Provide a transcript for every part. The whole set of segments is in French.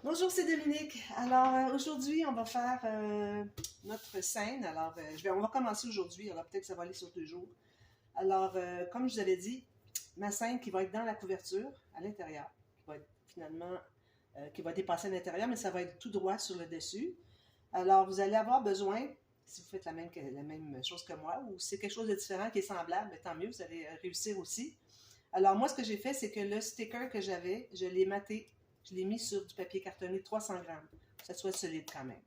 Bonjour, c'est Dominique. Alors, aujourd'hui, on va faire notre scène. Alors, on va commencer aujourd'hui. Alors, peut-être que ça va aller sur 2 jours. Alors, comme je vous avais dit, ma scène qui va être dans la couverture, à l'intérieur, qui va être finalement, qui va dépasser à l'intérieur, mais ça va être tout droit sur le dessus. Alors, vous allez avoir besoin, si vous faites la même chose que moi, ou si c'est quelque chose de différent qui est semblable, mais tant mieux, vous allez réussir aussi. Alors, moi, ce que j'ai fait, c'est que le sticker que j'avais, je l'ai maté. Je l'ai mis sur du papier cartonné de 300 grammes, que ça soit solide quand même.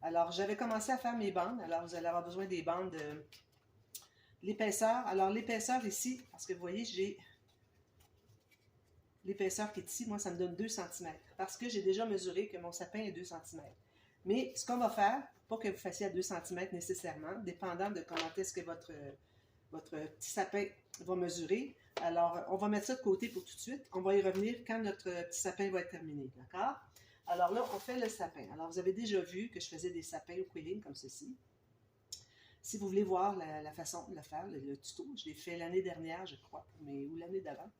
Alors, j'avais commencé à faire mes bandes. Alors, vous allez avoir besoin des bandes de l'épaisseur. Alors, l'épaisseur ici, parce que vous voyez, j'ai l'épaisseur qui est ici, moi, ça me donne 2 cm. Parce que j'ai déjà mesuré que mon sapin est 2 cm. Mais ce qu'on va faire, pas que vous fassiez à 2 cm nécessairement, dépendant de comment est-ce que votre petit sapin va mesurer. Alors, on va mettre ça de côté pour tout de suite. On va y revenir quand notre petit sapin va être terminé, d'accord? Alors là, on fait le sapin. Alors, vous avez déjà vu que je faisais des sapins au quilling comme ceci. Si vous voulez voir la façon de le faire, le tuto, je l'ai fait l'année dernière, je crois, ou l'année d'avant,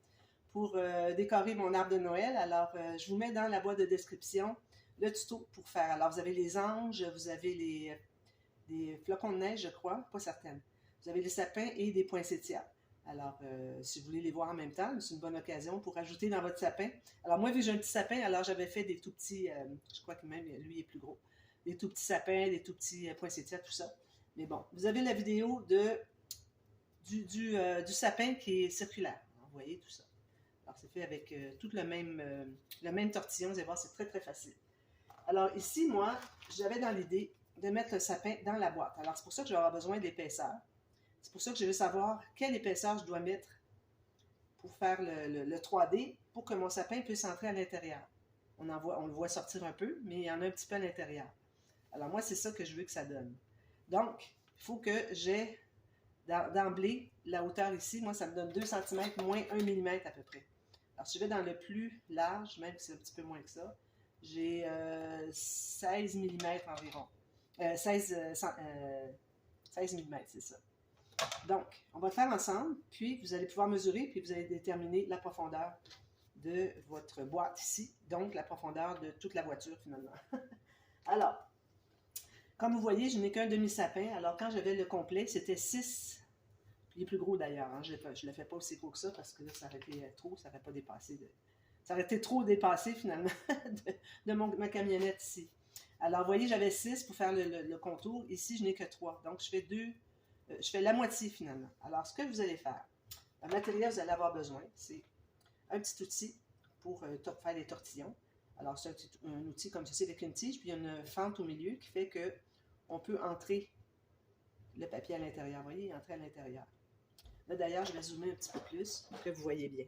pour décorer mon arbre de Noël. Alors, je vous mets dans la boîte de description le tuto pour faire. Alors, vous avez les anges, vous avez des flocons de neige, je crois, pas certaine. Vous avez les sapins et des poinsettias. Alors, si vous voulez les voir en même temps, c'est une bonne occasion pour ajouter dans votre sapin. Alors, moi, vu que j'ai un petit sapin, alors j'avais fait des tout petits, je crois que même lui est plus gros, des tout petits sapins, des tout petits poinsettias, tout ça. Mais bon, vous avez la vidéo du sapin qui est circulaire. Alors, vous voyez tout ça. Alors, c'est fait avec tout le même tortillon. Vous allez voir, c'est très, très facile. Alors, ici, moi, j'avais dans l'idée de mettre le sapin dans la boîte. Alors, c'est pour ça que je vais avoir besoin d'épaisseur. C'est pour ça que je veux savoir quelle épaisseur je dois mettre pour faire le 3D pour que mon sapin puisse entrer à l'intérieur. On le voit sortir un peu, mais il y en a un petit peu à l'intérieur. Alors moi, c'est ça que je veux que ça donne. Donc, il faut que j'ai d'emblée la hauteur ici. Moi, ça me donne 2 cm moins 1 mm à peu près. Alors, si je vais dans le plus large, même si c'est un petit peu moins que ça, j'ai 16 mm environ. 16 mm, c'est ça. Donc, on va le faire ensemble, puis vous allez pouvoir mesurer, puis vous allez déterminer la profondeur de votre boîte ici, donc la profondeur de toute la voiture finalement. Alors, comme vous voyez, je n'ai qu'un demi-sapin. Alors, quand j'avais le complet, c'était 6. Il est plus gros d'ailleurs. Hein? Je ne le fais pas aussi gros que ça parce que là, ça aurait été trop, ça n'aurait pas dépassé. Ça aurait été trop dépassé finalement de ma camionnette ici. Alors, vous voyez, j'avais 6 pour faire le contour. Ici, je n'ai que 3. Donc, je fais la moitié finalement. Alors, ce que vous allez faire, le matériel que vous allez avoir besoin, c'est un petit outil pour faire des tortillons. Alors, c'est un outil comme ceci avec une tige, puis il y a une fente au milieu qui fait qu'on peut entrer le papier à l'intérieur. Vous voyez, entrer à l'intérieur. Là, d'ailleurs, je vais zoomer un petit peu plus pour que vous voyez bien.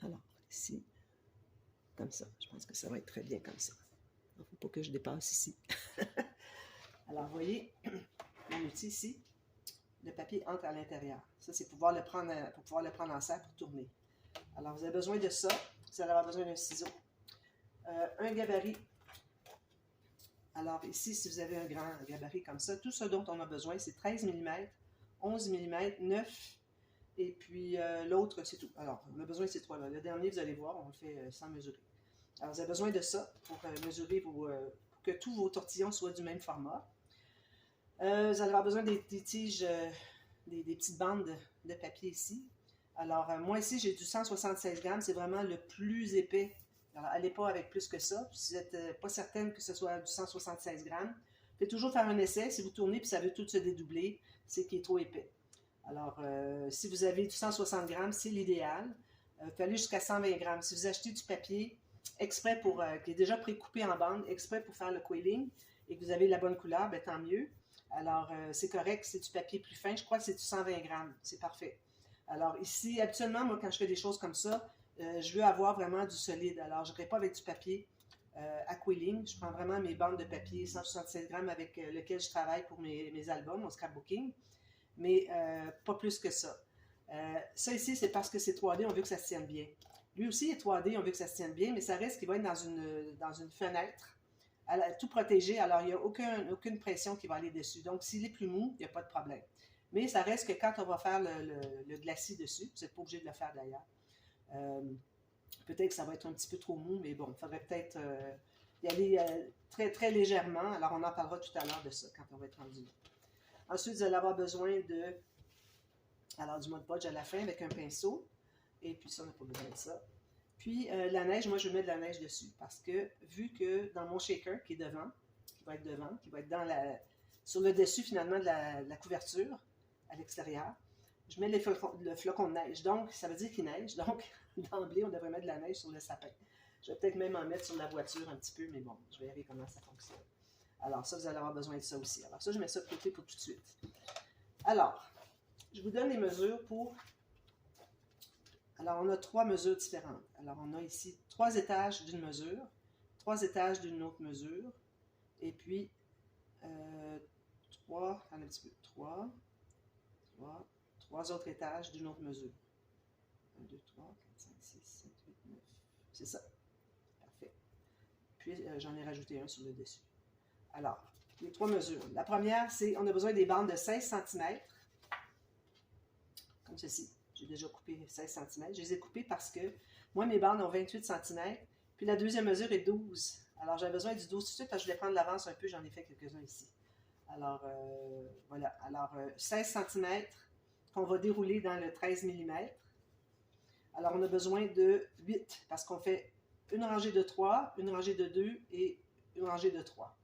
Alors, ici, comme ça. Je pense que ça va être très bien comme ça. Il ne faut pas que je dépasse ici. Alors, vous voyez, mon outil ici, le papier entre à l'intérieur. Ça, c'est pour pouvoir le prendre en sac pour tourner. Alors, vous avez besoin de ça. Vous allez avoir besoin d'un ciseau. Un gabarit. Alors, ici, si vous avez un grand gabarit comme ça, tout ce dont on a besoin, c'est 13 mm, 11 mm, 9 et puis l'autre, c'est tout. Alors, on a besoin de ces trois-là. Le dernier, vous allez voir, on le fait sans mesurer. Alors, vous avez besoin de ça pour mesurer pour que tous vos tortillons soient du même format. Vous allez avoir besoin des tiges, des petites bandes de papier ici. Alors, moi ici, j'ai du 176 grammes. C'est vraiment le plus épais. Alors, allez pas avec plus que ça. Si vous n'êtes pas certaine que ce soit du 176 grammes, faites toujours faire un essai. Si vous tournez et ça veut tout se dédoubler, c'est qu'il est trop épais. Alors, si vous avez du 160 grammes, c'est l'idéal. Vous pouvez aller jusqu'à 120 grammes. Si vous achetez du papier exprès qui est déjà précoupé en bande, exprès pour faire le quilling, et que vous avez la bonne couleur, bien, tant mieux. Alors, c'est correct, c'est du papier plus fin. Je crois que c'est du 120 grammes. C'est parfait. Alors, ici, habituellement, moi, quand je fais des choses comme ça, je veux avoir vraiment du solide. Alors, je n'irai pas avec du papier à quilling. Je prends vraiment mes bandes de papier 167 grammes avec lequel je travaille pour mes albums, mon scrapbooking. Mais pas plus que ça. Ça ici, c'est parce que c'est 3D, on veut que ça se tienne bien. Lui aussi est 3D, on veut que ça se tienne bien, mais ça reste qu'il va être dans une fenêtre, tout protégé, alors il n'y a aucune pression qui va aller dessus. Donc, s'il est plus mou, il n'y a pas de problème. Mais ça reste que quand on va faire le glacis dessus, vous n'êtes pas obligé de le faire d'ailleurs, Peut-être que ça va être un petit peu trop mou, mais bon, il faudrait peut-être y aller très, très légèrement. Alors, on en parlera tout à l'heure de ça, quand on va être rendu là. Ensuite, vous allez avoir besoin du Mod Podge à la fin avec un pinceau. Et puis ça, on n'a pas besoin de ça. Puis la neige, moi je mets de la neige dessus parce que vu que dans mon shaker qui est devant, qui va être sur le dessus finalement de la couverture à l'extérieur, je mets le flocon de neige. Donc ça veut dire qu'il neige. Donc d'emblée, on devrait mettre de la neige sur le sapin. Je vais peut-être même en mettre sur la voiture un petit peu, mais bon, je vais verrai comment ça fonctionne. Alors ça, vous allez avoir besoin de ça aussi. Alors ça, je mets ça de côté pour tout de suite. Alors, je vous donne les mesures pour... Alors, on a 3 mesures différentes. Alors, on a ici 3 étages d'une mesure, 3 étages d'une autre mesure, et puis 3 autres étages d'une autre mesure. 1, 2, 3, 4, 5, 6, 7, 8, 9. C'est ça. Parfait. Puis, j'en ai rajouté un sur le dessus. Alors, les 3 mesures. La première, c'est on a besoin des bandes de 16 cm, comme ceci. J'ai déjà coupé 16 cm. Je les ai coupées parce que moi, mes bandes ont 28 cm, puis la deuxième mesure est 12. Alors, j'avais besoin du 12 tout de suite parce que je voulais prendre l'avance un peu. J'en ai fait quelques-uns ici. Alors, voilà. Alors, 16 cm qu'on va dérouler dans le 13 mm. Alors, on a besoin de 8 parce qu'on fait une rangée de 3, une rangée de 2 et une rangée de 3.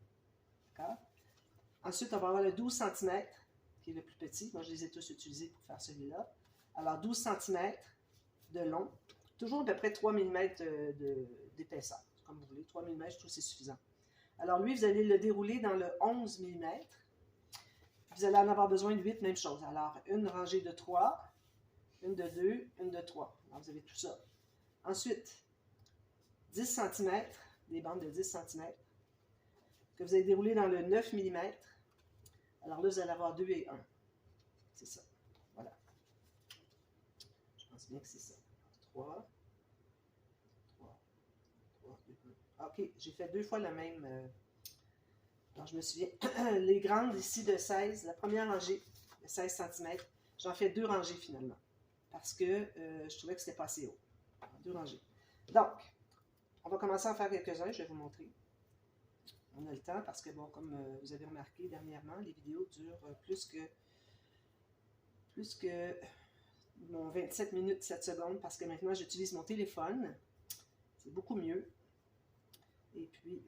D'accord? Ensuite, on va avoir le 12 cm qui est le plus petit. Moi, je les ai tous utilisés pour faire celui-là. Alors, 12 cm de long, toujours à peu près 3 mm d'épaisseur, comme vous voulez. 3 mm, je trouve que c'est suffisant. Alors, lui, vous allez le dérouler dans le 11 mm. Vous allez en avoir besoin de 8, même chose. Alors, une rangée de 3, une de 2, une de 3. Alors, vous avez tout ça. Ensuite, 10 cm, des bandes de 10 cm, que vous allez dérouler dans le 9 mm. Alors là, vous allez avoir 2 et 1. C'est ça. Voilà. Je pense bien que c'est ça. 3, 3, 3, 2, 1. OK, j'ai fait 2 fois le même. Alors, je me souviens. Les grandes ici de 16, la première rangée de 16 cm, j'en fais 2 rangées finalement. Parce que je trouvais que c'était pas assez haut. Alors, 2 rangées. Donc, on va commencer à en faire quelques-uns. Je vais vous montrer. On a le temps parce que, bon, comme vous avez remarqué dernièrement, les vidéos durent plus que mon 27 minutes 7 secondes parce que maintenant j'utilise mon téléphone. C'est beaucoup mieux. Et puis,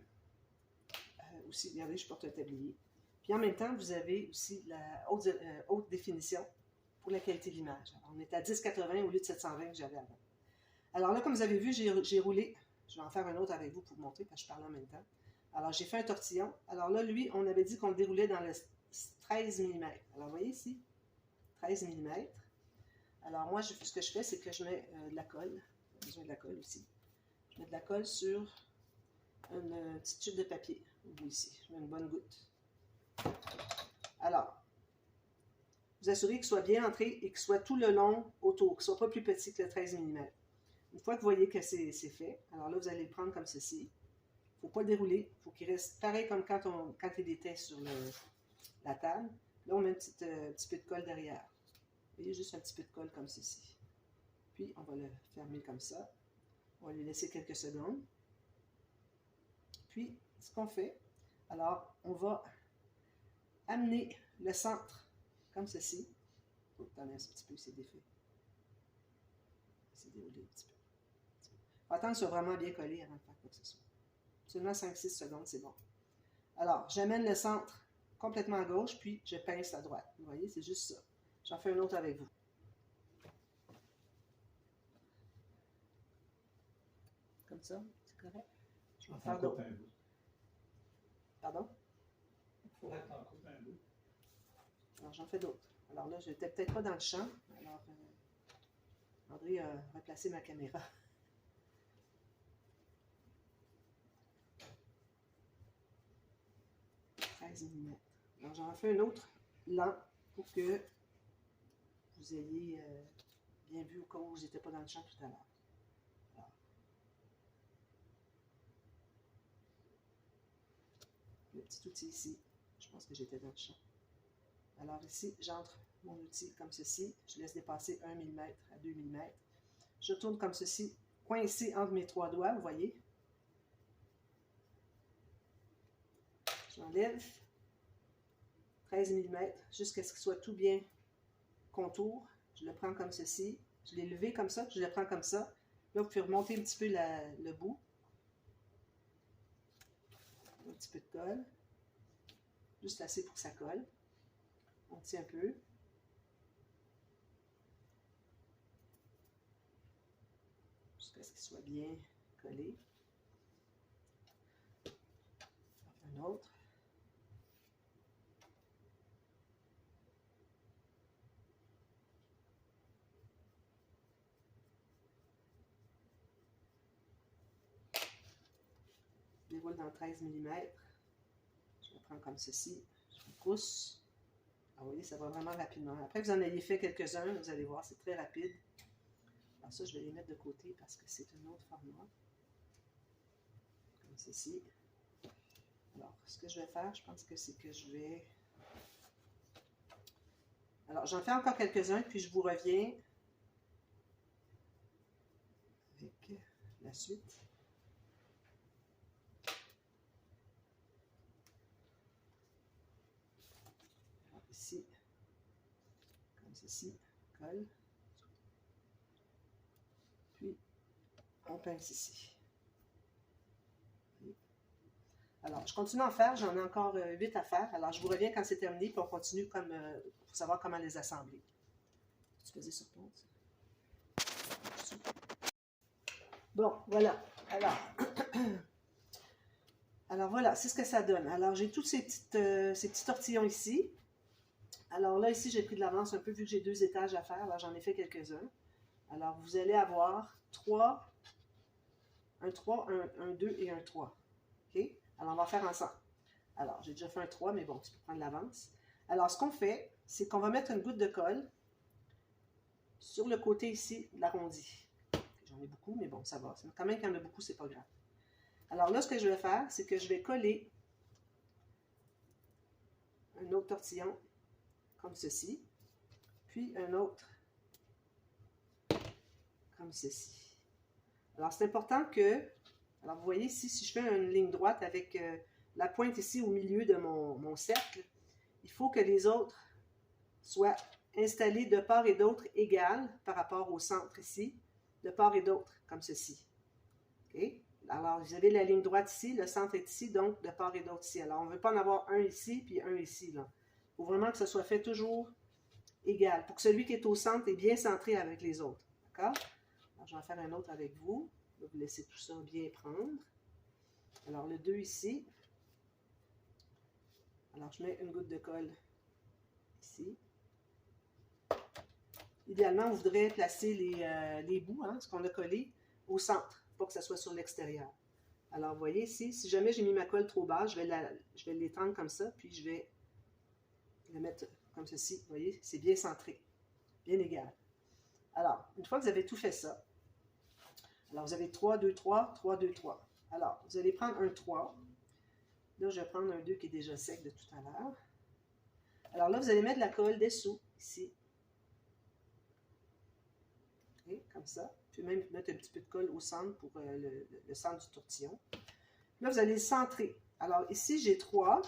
aussi, regardez, je porte un tablier. Puis en même temps, vous avez aussi la haute définition pour la qualité de l'image. On est à 1080 au lieu de 720 que j'avais avant. Alors là, comme vous avez vu, j'ai roulé. Je vais en faire un autre avec vous pour vous montrer parce que je parle en même temps. Alors, j'ai fait un tortillon. Alors là, lui, on avait dit qu'on le déroulait dans le 13 mm. Alors, vous voyez ici, 13 mm. Alors, moi, ce que je fais, c'est que je mets de la colle. J'ai besoin de la colle aussi. Je mets de la colle sur une petite tube de papier. Vous ici, je mets une bonne goutte. Alors, vous assurez qu'il soit bien entré et qu'il soit tout le long autour, qu'il ne soit pas plus petit que le 13 mm. Une fois que vous voyez que c'est fait, alors là, vous allez le prendre comme ceci. Il ne faut pas le dérouler. Il faut qu'il reste pareil comme quand il était sur la table. Là, on met un petit peu de colle derrière. Vous voyez, juste un petit peu de colle comme ceci. Puis, on va le fermer comme ça. On va lui laisser quelques secondes. Puis, ce qu'on fait, alors, on va amener le centre comme ceci. Oh, attendez un petit peu, c'est défait. C'est déroulé un petit peu. Il faut attendre que ce soit vraiment bien collé avant de faire quoi que ce soit. Seulement 5-6 secondes, c'est bon. Alors, j'amène le centre complètement à gauche, puis je pince à droite. Vous voyez, c'est juste ça. J'en fais un autre avec vous. Comme ça, c'est correct? Je vais en faire d'autres. Pardon? Alors, j'en fais d'autres. Alors là, je n'étais peut-être pas dans le champ. Alors, André a replacé ma caméra. Mm. Alors, j'en fais un autre lent pour que vous ayez bien vu au cas où vous n'étiez pas dans le champ tout à l'heure. Le petit outil ici, je pense que j'étais dans le champ. Alors ici, j'entre mon outil comme ceci. Je laisse dépasser 1 mm à 2 mm. Je tourne comme ceci coincé entre mes 3 doigts, vous voyez. J'enlève 13 mm jusqu'à ce qu'il soit tout bien contour. Je le prends comme ceci. Je l'ai levé comme ça, puis je le prends comme ça. Là, vous pouvez remonter un petit peu le bout. Un petit peu de colle. Juste assez pour que ça colle. On tient un peu. Jusqu'à ce qu'il soit bien collé. Un autre. Je déroule dans 13 mm. Je le prends comme ceci. Je le pousse. Alors, vous voyez, ça va vraiment rapidement. Après que vous en ayez fait quelques-uns, vous allez voir, c'est très rapide. Alors ça, je vais les mettre de côté parce que c'est un autre format. Comme ceci. Alors, ce que je vais faire, je pense que c'est que je vais... Alors, j'en fais encore quelques-uns, puis je vous reviens avec la suite. Alors, ici, comme ceci, colle. Puis, on pince ici. Alors, je continue à en faire. J'en ai encore 8 à faire. Alors, je vous reviens quand c'est terminé, puis on continue comme, pour savoir comment les assembler. Tu faisais sur pause. Bon, voilà. Alors voilà, c'est ce que ça donne. Alors, j'ai tous ces petits tortillons ici. Alors là, ici, j'ai pris de l'avance un peu vu que j'ai 2 étages à faire. Alors, j'en ai fait quelques-uns. Alors, vous allez avoir 3, un 3, un 2 et un 3. OK? Alors, on va faire ensemble. Alors, j'ai déjà fait un 3, mais bon, tu peux prendre l'avance. Alors, ce qu'on fait, c'est qu'on va mettre une goutte de colle sur le côté ici de l'arrondi. J'en ai beaucoup, mais bon, ça va. Quand même qu'il y en a beaucoup, c'est pas grave. Alors là, ce que je vais faire, c'est que je vais coller un autre tortillon comme ceci, puis un autre comme ceci. Alors, c'est important que, alors vous voyez ici, si je fais une ligne droite avec la pointe ici au milieu de mon cercle, il faut que les autres soient installés de part et d'autre égales par rapport au centre ici, de part et d'autre, comme ceci. OK? Alors, vous avez la ligne droite ici, le centre est ici, donc de part et d'autre ici. Alors, on ne veut pas en avoir un ici, puis un ici. Il faut vraiment que ce soit fait toujours égal, pour que celui qui est au centre est bien centré avec les autres. D'accord? Alors, je vais en faire un autre avec vous. Je vais vous laisser tout ça bien prendre. Alors, le 2 ici. Alors, je mets une goutte de colle ici. Idéalement, on voudrait placer les bouts, ce qu'on a collé, au centre, pas que ça soit sur l'extérieur. Alors, vous voyez ici, si jamais j'ai mis ma colle trop basse, je vais l'étendre comme ça, puis je vais le mettre comme ceci. Vous voyez, c'est bien centré, bien égal. Alors, une fois que vous avez tout fait ça, alors vous avez 3, 2, 3, 3, 2, 3. Alors, vous allez prendre un 3. Là, je vais prendre un 2 qui est déjà sec de tout à l'heure. Alors là, vous allez mettre la colle dessous, ici. Okay, comme ça. Puis même mettre un petit peu de colle au centre pour le centre du tortillon. Là, vous allez le centrer. Alors ici, j'ai 3.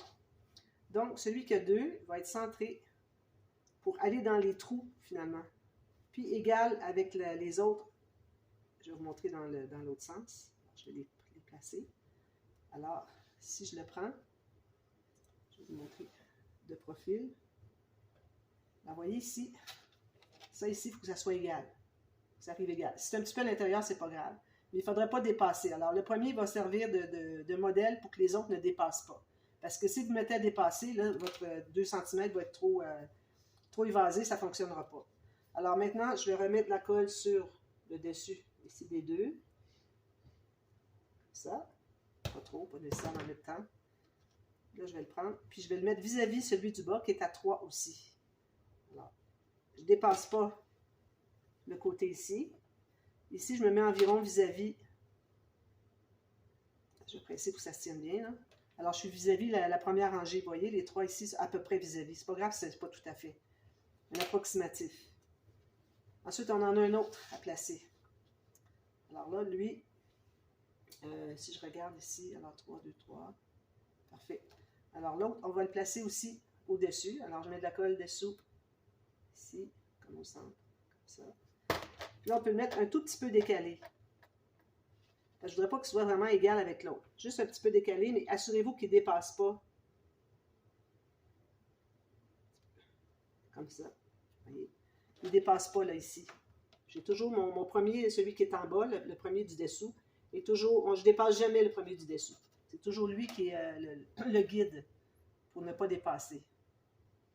Donc, celui qui a 2 va être centré pour aller dans les trous, finalement. Puis égal avec les autres. Je vais vous montrer dans l'autre sens. Je vais les placer. Alors, si je le prends, je vais vous montrer de profil. Là, vous voyez ici, ça ici, il faut que ça soit égal. Ça arrive égal. Si c'est un petit peu à l'intérieur, c'est pas grave. Mais il ne faudrait pas dépasser. Alors, le premier va servir de modèle pour que les autres ne dépassent pas. Parce que si vous mettez à dépasser, là, votre 2 cm va être trop évasé, ça ne fonctionnera pas. Alors maintenant, je vais remettre la colle sur le dessus ici des deux. Comme ça. Pas trop, pas nécessaire en même temps. Là, je vais le prendre. Puis je vais le mettre vis-à-vis celui du bas qui est à 3 aussi. Alors, je ne dépasse pas le côté ici. Ici, je me mets environ vis-à-vis. Je vais presser pour que ça se tienne bien. Là. Alors, je suis vis-à-vis la première rangée. Vous voyez, les 3 ici, à peu près vis-à-vis. C'est pas grave, c'est pas tout à fait. Un approximatif. Ensuite, on en a un autre à placer. Alors là, lui, si je regarde ici, alors 3, 2, 3. Parfait. Alors l'autre, on va le placer aussi au-dessus. Alors je mets de la colle dessous, ici, comme au centre, comme ça. Puis là, on peut le mettre un tout petit peu décalé. Je ne voudrais pas qu'il soit vraiment égal avec l'autre. Juste un petit peu décalé, mais assurez-vous qu'il ne dépasse pas. Comme ça. Voyez? Il ne dépasse pas là, ici. J'ai toujours mon premier, celui qui est en bas, le premier du dessous. Et toujours, je ne dépasse jamais le premier du dessous. C'est toujours lui qui est le guide pour ne pas dépasser.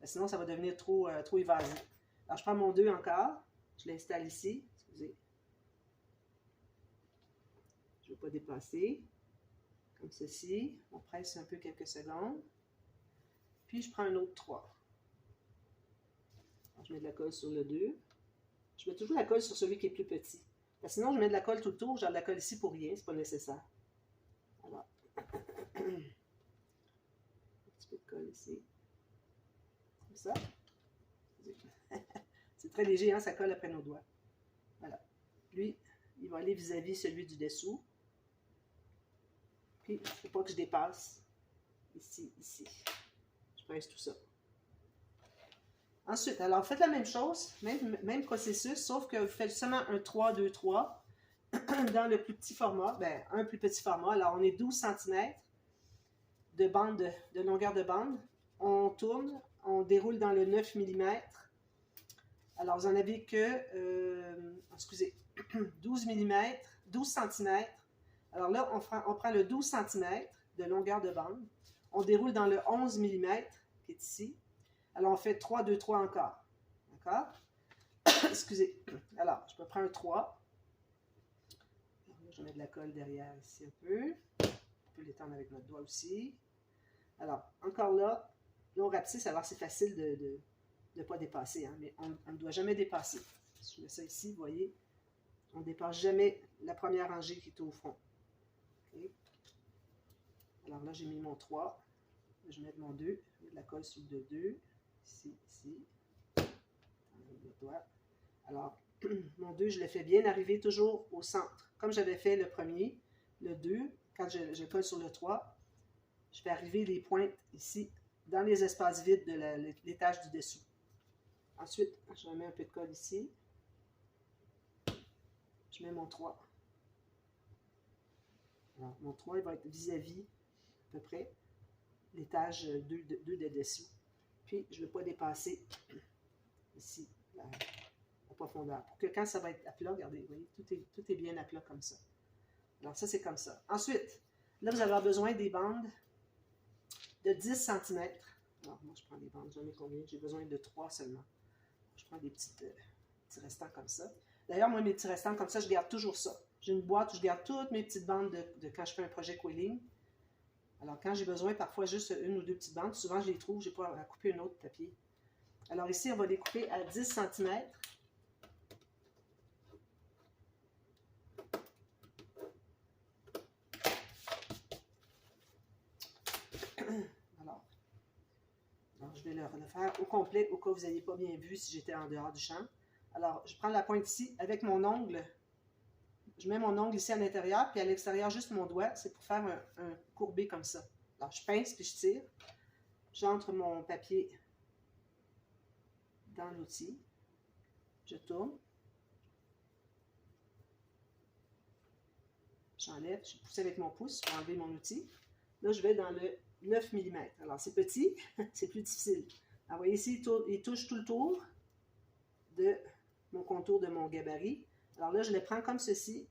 Sinon, ça va devenir trop évasé. Alors, je prends mon 2 encore. Je l'installe ici. Excusez. Je ne veux pas dépasser. Comme ceci. On presse un peu quelques secondes. Puis, je prends un autre 3. Alors, je mets de la colle sur le 2. Je mets toujours la colle sur celui qui est plus petit. Parce que sinon, je mets de la colle tout le tour. J'ai de la colle ici pour rien. C'est pas nécessaire. Alors, un petit peu de colle ici. Comme ça. C'est très léger, hein? Ça colle après nos doigts. Voilà. Lui, il va aller vis-à-vis celui du dessous. Puis, il ne faut pas que je dépasse. Ici, ici. Je presse tout ça. Ensuite, alors faites la même chose, même processus, sauf que vous faites seulement un 3, 2, 3 dans le plus petit format, un plus petit format. Alors, on est 12 cm de bande, de longueur de bande. On tourne, on déroule dans le 9 mm. Alors, vous en avez que, excusez, 12 mm, 12 cm. Alors là, on prend le 12 cm de longueur de bande. On déroule dans le 11 mm, qui est ici. Alors, on fait 3, 2, 3 encore. D'accord? Excusez. Alors, je peux prendre un 3. Je mets de la colle derrière ici un peu. On peut l'étendre avec notre doigt aussi. Alors, encore là on rapetisse, alors c'est facile de ne pas dépasser, hein, mais on ne doit jamais dépasser. Si je mets ça ici, vous voyez, on ne dépasse jamais la première rangée qui est au fond. Okay? Alors là, j'ai mis mon 3. Je mets mon 2. Je mets de la colle sur le 2. Ici, ici. Alors, mon 2, je le fais bien arriver toujours au centre. Comme j'avais fait le premier, le 2, quand je colle sur le 3, je fais arriver les pointes ici, dans les espaces vides de l'étage du dessous. Ensuite, je remets un peu de colle ici. Je mets mon 3. Alors, mon 3, il va être vis-à-vis, à peu près, l'étage 2 de dessous. Puis, je ne veux pas dépasser ici, la profondeur. Pour que quand ça va être à plat, regardez, vous voyez, tout est bien à plat comme ça. Alors, ça, c'est comme ça. Ensuite, là, vous allez avoir besoin des bandes de 10 cm. Alors, moi, je prends des bandes, j'en ai combien? J'ai besoin de 3 seulement. Je prends des petits restants comme ça. D'ailleurs, moi, mes petits restants comme ça, je garde toujours ça. J'ai une boîte où je garde toutes mes petites bandes de quand je fais un projet quilling. Alors, quand j'ai besoin, parfois, juste une ou deux petites bandes, souvent, je les trouve, je n'ai pas à couper un autre papier. Alors, ici, on va les couper à 10 cm. Alors, je vais le faire au complet au cas où vous n'ayez pas bien vu si j'étais en dehors du champ. Alors, je prends la pointe ici avec mon ongle. Je mets mon ongle ici à l'intérieur, puis à l'extérieur, juste mon doigt. C'est pour faire un courbé comme ça. Alors, je pince, puis je tire. J'entre mon papier dans l'outil. Je tourne. J'enlève, je pousse avec mon pouce pour enlever mon outil. Là, je vais dans le 9 mm. Alors, c'est petit, c'est plus difficile. Alors, vous voyez ici, il touche tout le tour de mon contour de mon gabarit. Alors là, je le prends comme ceci.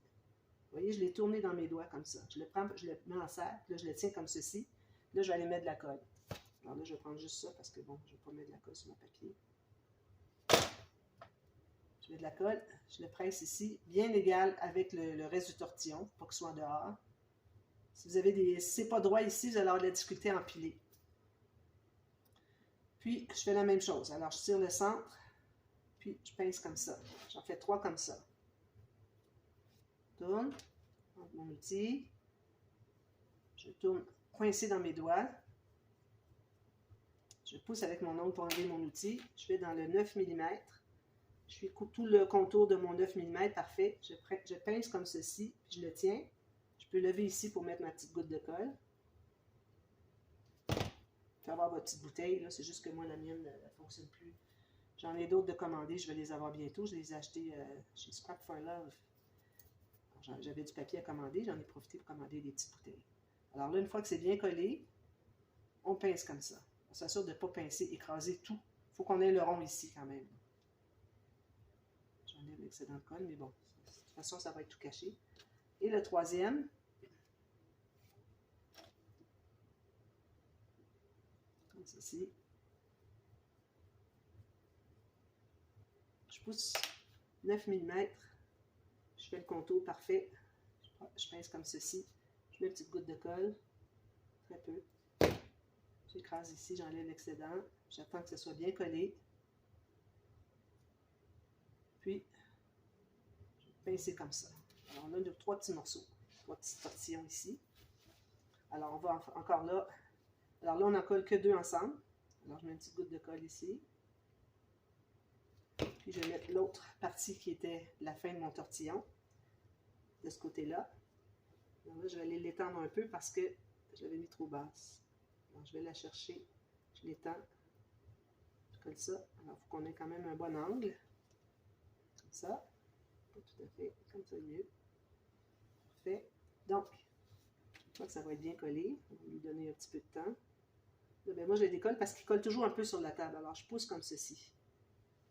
Vous voyez, je l'ai tourné dans mes doigts comme ça. Je le prends, je le mets en serre, là, je le tiens comme ceci. Là, je vais aller mettre de la colle. Alors là, je vais prendre juste ça parce que, bon, je ne vais pas mettre de la colle sur mon papier. Je mets de la colle, je le presse ici, bien égal avec le reste du tortillon, pour qu'il soit dehors. Si vous avez si c'est pas droit ici, vous allez avoir de la difficulté à empiler. Puis, je fais la même chose. Alors, je tire le centre, puis je pince comme ça. J'en fais 3 comme ça. Je tourne, mon outil. Je tourne coincé dans mes doigts. Je pousse avec mon ongle pour enlever mon outil. Je vais dans le 9 mm. Je fais tout le contour de mon 9 mm, parfait. Je pince comme ceci, puis je le tiens. Je peux lever ici pour mettre ma petite goutte de colle. Faire avoir votre petite bouteille, c'est juste que moi, la mienne ne fonctionne plus. J'en ai d'autres de commandés, je vais les avoir bientôt. Je les ai achetés chez Scrap for Love. J'avais du papier à commander, j'en ai profité pour commander des petites bouteilles. Alors là, une fois que c'est bien collé, on pince comme ça. On s'assure de ne pas pincer, écraser tout. Il faut qu'on ait le rond ici quand même. J'enlève l'excédent de colle, mais bon, de toute façon, ça va être tout caché. Et le troisième, comme ceci. Je pousse 9 mm. Je fais le contour parfait. Je pince comme ceci. Je mets une petite goutte de colle. Très peu. J'écrase ici, j'enlève l'excédent. J'attends que ce soit bien collé. Puis, je vais pincer comme ça. Alors, on a 3 petits morceaux. 3 petites tortillons ici. Alors, on va encore là. Alors là, on n'en colle que 2 ensemble. Alors, je mets une petite goutte de colle ici. Puis, je vais mettre l'autre partie qui était la fin de mon tortillon. De ce côté-là. Alors là, je vais aller l'étendre un peu parce que je l'avais mis trop basse. Alors, je vais la chercher. Je l'étends. Je colle ça. Alors, il faut qu'on ait quand même un bon angle. Comme ça. Pas tout à fait. Comme ça, mieux. Parfait. Donc, je crois que ça va être bien collé. On va lui donner un petit peu de temps. Là, ben moi, je le décolle parce qu'il colle toujours un peu sur la table. Alors, je pousse comme ceci.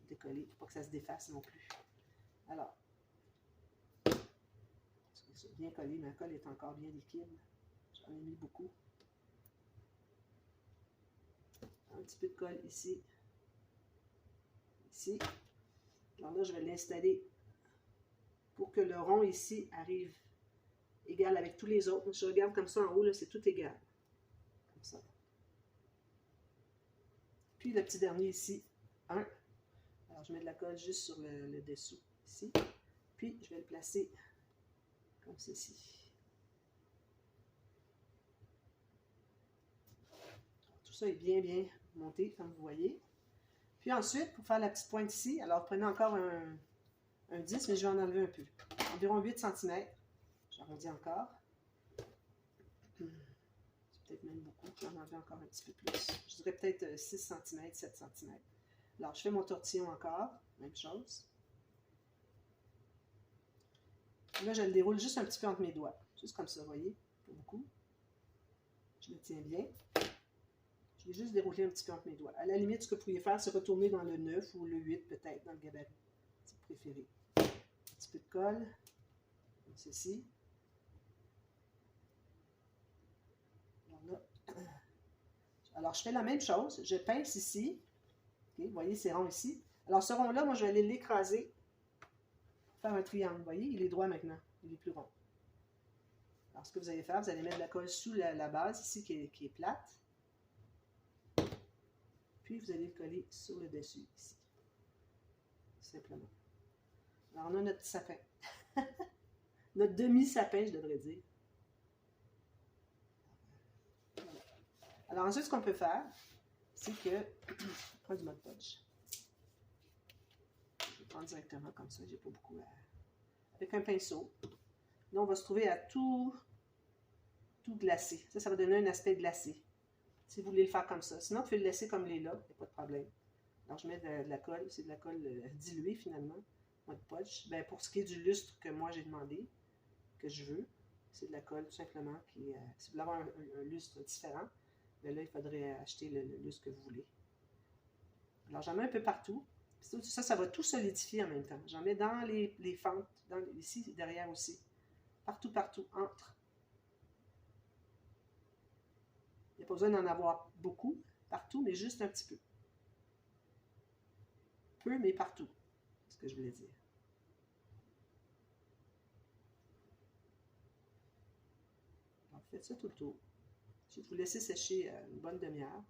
Décoller. Il ne faut pas que ça se défasse non plus. Alors, c'est bien collé. Ma colle est encore bien liquide. J'en ai mis beaucoup. Un petit peu de colle ici. Ici. Alors là, je vais l'installer pour que le rond ici arrive égal avec tous les autres. Je regarde comme ça en haut, c'est tout égal. Comme ça. Puis le petit dernier ici, 1. Alors je mets de la colle juste sur le dessous ici. Puis je vais le placer comme ceci. Alors, tout ça est bien monté, comme vous voyez. Puis ensuite, pour faire la petite pointe ici, alors prenez encore un 10, mais je vais en enlever un peu. Environ 8 cm. J'arrondis encore. C'est peut-être même beaucoup. Je vais en enlever encore un petit peu plus. Je dirais peut-être 6 cm, 7 cm. Alors, je fais mon tortillon encore. Même chose. Là, je le déroule juste un petit peu entre mes doigts. Juste comme ça, vous voyez. Pas beaucoup. Je le tiens bien. Je vais juste dérouler un petit peu entre mes doigts. À la limite, ce que vous pourriez faire, c'est retourner dans le 9 ou le 8 peut-être, dans le gabarit, si vous préférez. Un petit peu de colle, comme ceci. Alors, je fais la même chose. Je pince ici. Okay, vous voyez, c'est rond ici. Alors, ce rond-là, moi, je vais aller l'écraser. Faire un triangle. Vous voyez, il est droit maintenant. Il est plus rond. Alors, ce que vous allez faire, vous allez mettre de la colle sous la base ici qui est plate. Puis, vous allez le coller sur le dessus ici. Simplement. Alors, on a notre petit sapin. Notre demi-sapin, je devrais dire. Voilà. Alors, ensuite, ce qu'on peut faire, c'est que... je prends du Mod Podge. Je vais prendre directement comme ça. J'ai pas beaucoup à... Avec un pinceau. Là, on va se trouver à tout glacer. Ça va donner un aspect glacé. Si vous voulez le faire comme ça. Sinon, vous pouvez le laisser comme il est là. Il n'y a pas de problème. Alors, je mets de la colle. C'est de la colle diluée, finalement. Mod Podge. Ben, pour ce qui est du lustre que moi, j'ai demandé, que je veux, c'est de la colle, tout simplement. Qui, si vous voulez avoir un lustre différent, ben là, il faudrait acheter le lustre que vous voulez. Alors, j'en mets un peu partout. Ça va tout solidifier en même temps. J'en mets dans les fentes, ici, derrière aussi. Partout, entre. Il n'y a pas besoin d'en avoir beaucoup, partout, mais juste un petit peu. Peu, mais partout. C'est ce que je voulais dire. Alors, faites ça tout le tour. Ensuite, vous laissez sécher une bonne demi-heure.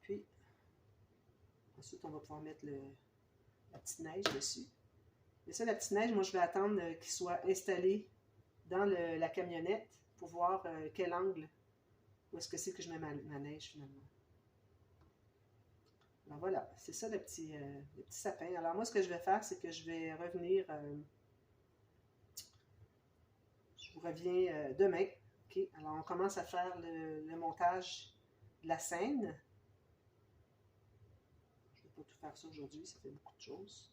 Puis, ensuite, on va pouvoir mettre la petite neige dessus. Et ça, la petite neige, moi, je vais attendre qu'il soit installé dans la camionnette pour voir quel angle, où est-ce que c'est que je mets ma neige, finalement. Alors voilà, c'est ça le petit sapin. Alors moi, ce que je vais faire, c'est que je vais revenir, je vous reviens demain. OK? Alors on commence à faire le montage de la scène. Je ne vais pas tout faire ça aujourd'hui, ça fait beaucoup de choses.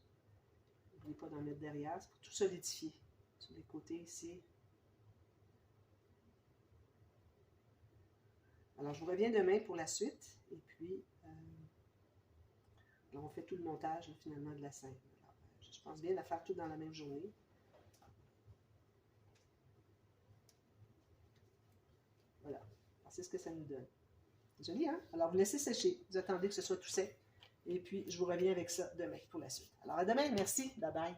N'oubliez pas d'en mettre derrière, c'est pour tout solidifier. Sur les côtés ici. Alors je vous reviens demain pour la suite. Et puis, alors on fait tout le montage finalement de la scène. Alors, je pense bien la faire tout dans la même journée. Voilà. C'est ce que ça nous donne. Joli, hein? Alors, vous laissez sécher. Vous attendez que ce soit tout sec. Et puis, je vous reviens avec ça demain pour la suite. Alors, à demain. Merci. Bye bye.